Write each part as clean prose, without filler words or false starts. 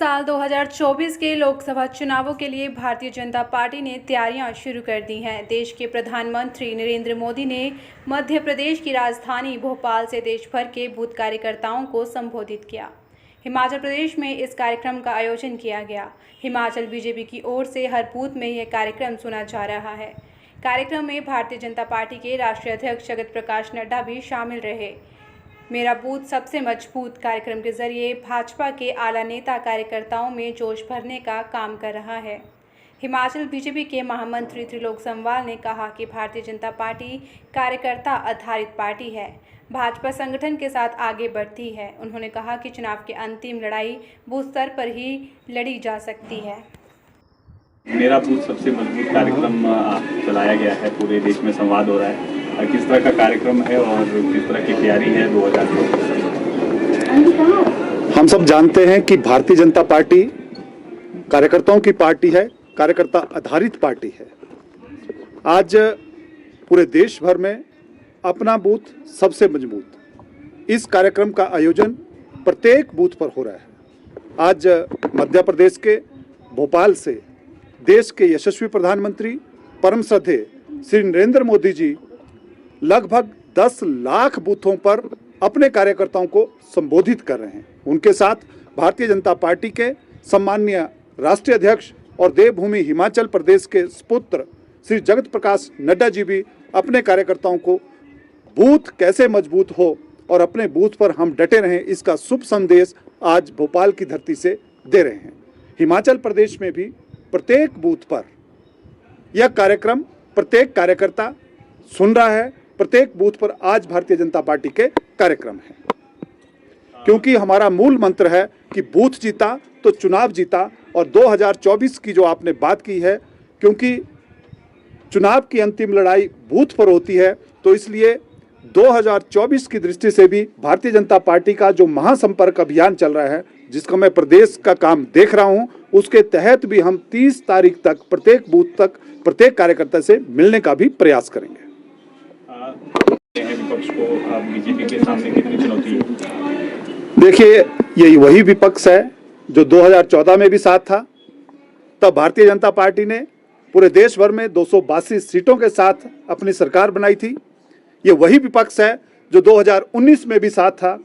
साल 2024 के लोकसभा चुनावों के लिए भारतीय जनता पार्टी ने तैयारियां शुरू कर दी हैं। देश के प्रधानमंत्री नरेंद्र मोदी ने मध्य प्रदेश की राजधानी भोपाल से देश भर के बूथ कार्यकर्ताओं को संबोधित किया। हिमाचल प्रदेश में इस कार्यक्रम का आयोजन किया गया। हिमाचल बीजेपी की ओर से हर बूथ में यह कार्यक्रम सुना जा रहा है। कार्यक्रम में भारतीय जनता पार्टी के राष्ट्रीय अध्यक्ष जगत प्रकाश नड्डा भी शामिल रहे। मेरा बूथ सबसे मजबूत कार्यक्रम के जरिए भाजपा के आला नेता कार्यकर्ताओं में जोश भरने का काम कर रहा है। हिमाचल बीजेपी के महामंत्री त्रिलोक जम्वाल ने कहा कि भारतीय जनता पार्टी कार्यकर्ता आधारित पार्टी है, भाजपा संगठन के साथ आगे बढ़ती है। उन्होंने कहा कि चुनाव की अंतिम लड़ाई बूथ स्तर पर ही लड़ी जा सकती है। मेरा बूथ सबसे मजबूत कार्यक्रम चलाया गया है, पूरे देश में संवाद हो रहा है। किस तरह का कार्यक्रम है और किस तरह की तैयारी है 2024? हम सब जानते हैं कि भारतीय जनता पार्टी कार्यकर्ताओं की पार्टी है, कार्यकर्ता आधारित पार्टी है। आज पूरे देश भर में अपना बूथ सबसे मजबूत, इस कार्यक्रम का आयोजन प्रत्येक बूथ पर हो रहा है। आज मध्य प्रदेश के भोपाल से देश के यशस्वी प्रधानमंत्री परम श्रद्धेय श्री नरेंद्र मोदी जी लगभग 10 लाख बूथों पर अपने कार्यकर्ताओं को संबोधित कर रहे हैं। उनके साथ भारतीय जनता पार्टी के सम्माननीय राष्ट्रीय अध्यक्ष और देवभूमि हिमाचल प्रदेश के सुपुत्र श्री जगत प्रकाश नड्डा जी भी अपने कार्यकर्ताओं को बूथ कैसे मजबूत हो और अपने बूथ पर हम डटे रहें, इसका शुभ संदेश आज भोपाल की धरती से दे रहे हैं। हिमाचल प्रदेश में भी प्रत्येक बूथ पर यह कार्यक्रम प्रत्येक कार्यकर्ता सुन रहा है। प्रत्येक बूथ पर आज भारतीय जनता पार्टी के कार्यक्रम है, क्योंकि हमारा मूल मंत्र है कि बूथ जीता तो चुनाव जीता। और 2024 की जो आपने बात की है, क्योंकि चुनाव की अंतिम लड़ाई बूथ पर होती है, तो इसलिए 2024 की दृष्टि से भी भारतीय जनता पार्टी का जो महासंपर्क अभियान चल रहा है, जिसका मैं प्रदेश का काम देख रहा हूं, उसके तहत भी हम 30 तारीख तक प्रत्येक बूथ तक प्रत्येक कार्यकर्ता से मिलने का भी प्रयास करेंगे। विपक्ष को बीजेपी के सामने कितनी चुनौती है? देखिए, यही वही विपक्ष है जो 2014 में भी साथ था। तब भारतीय जनता पार्टी ने पूरे देश भर में 282 सीटों के साथ अपनी सरकार बनाई थी। ये वही विपक्ष है जो 2019 में भी साथ था।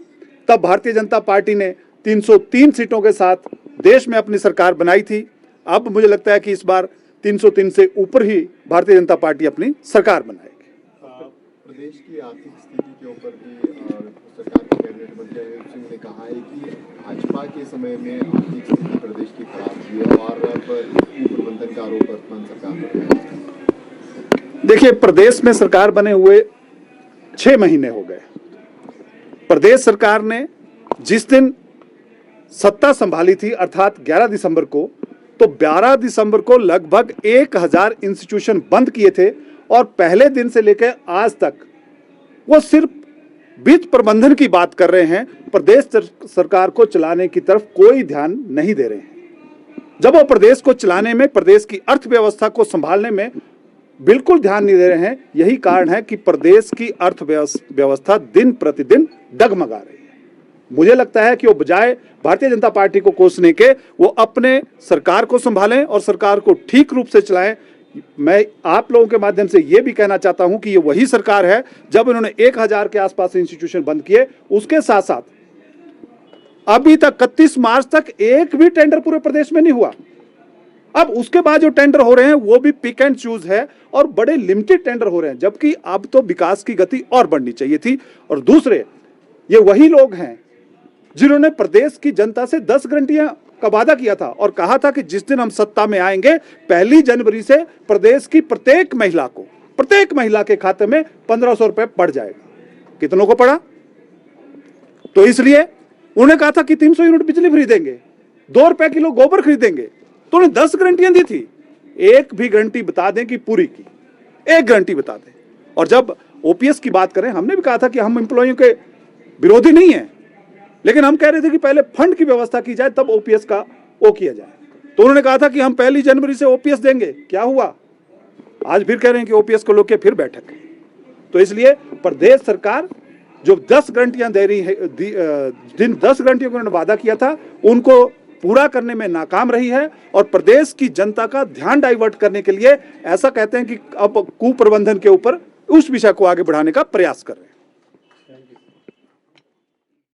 तब भारतीय जनता पार्टी ने 303 सीटों के साथ देश में अपनी सरकार बनाई थी। अब मुझे लगता है कि इस बार 303 से ऊपर ही भारतीय जनता पार्टी अपनी सरकार बनाएगी। प्रदेश की आर्थिक स्थिति के ऊपर भी सरकार के कैबिनेट मंत्री अनिल सिंह ने कहा है कि भाजपा के समय में आर्थिक स्थिति प्रदेश की खराब हुई है और अब प्रबंधन का आरोप वर्तमान सरकार पर है। देखिए, प्रदेश में सरकार बने हुए 6 महीने हो गए। प्रदेश सरकार ने जिस दिन सत्ता संभाली थी, अर्थात 11 दिसंबर को, तो 12 दिसंबर को लगभग 1000 इंस्टीट्यूशन बंद किए थे और पहले दिन से लेकर आज तक वो सिर्फ वित्त प्रबंधन की बात कर रहे हैं, प्रदेश सरकार को चलाने की तरफ कोई ध्यान नहीं दे रहे हैं। जब वो प्रदेश को चलाने में, प्रदेश की अर्थव्यवस्था को संभालने में बिल्कुल ध्यान नहीं दे रहे हैं, यही कारण है कि प्रदेश की अर्थव्यवस्था दिन प्रतिदिन डगमगा रही है। मुझे लगता है कि वो बजाय भारतीय जनता पार्टी को कोसने के, वो अपने सरकार को संभालें और सरकार को ठीक रूप से चलाएं। मैं आप लोगों के माध्यम से ये भी कहना चाहता हूं कि ये वही सरकार है जब इन्होंने 1000 के आसपास इंस्टीट्यूशन बंद किए, उसके साथ साथ अभी तक 31 मार्च तक एक भी टेंडर पूरे प्रदेश में नहीं हुआ। अब उसके बाद जो टेंडर हो रहे हैं वो भी पिक एंड चूज है और बड़े लिमिटेड टेंडर हो रहे हैं, जबकि अब तो विकास की गति और बढ़नी चाहिए थी। और दूसरे, ये वही लोग हैं जिन्होंने प्रदेश की जनता से 10 गारंटियां का वादा किया था और कहा था कि जिस दिन हम सत्ता में आएंगे 1 जनवरी से प्रदेश की प्रत्येक महिला के खाते में 1500 रुपए पड़ जाएगा। कितनों को पड़ा? तो इसलिए उन्होंने कहा था कि 300 यूनिट बिजली फ्री देंगे, 2 रुपए किलो गोबर खरीदेंगे, तो उन्होंने 10 गारंटियां दी थी। एक भी गारंटी बता दें कि पूरी की, एक गारंटी बता दें। और जब ओपीएस की बात करें, हमने भी कहा था कि हम एम्प्लॉइयों के विरोधी नहीं है, लेकिन हम कह रहे थे कि पहले फंड की व्यवस्था की जाए तब ओपीएस का वो किया जाए। तो उन्होंने कहा था कि हम 1 जनवरी से ओपीएस देंगे। क्या हुआ? आज फिर कह रहे हैं कि ओपीएस को लेकर फिर बैठक। तो इसलिए प्रदेश सरकार जो 10 गारंटियां दे रही है, जिन 10 गारंटियों को उन्होंने वादा किया था, उनको पूरा करने में नाकाम रही है और प्रदेश की जनता का ध्यान डाइवर्ट करने के लिए ऐसा कहते हैं कि अब कुप्रबंधन के ऊपर उस विषय को आगे बढ़ाने का प्रयास कर रहे हैं।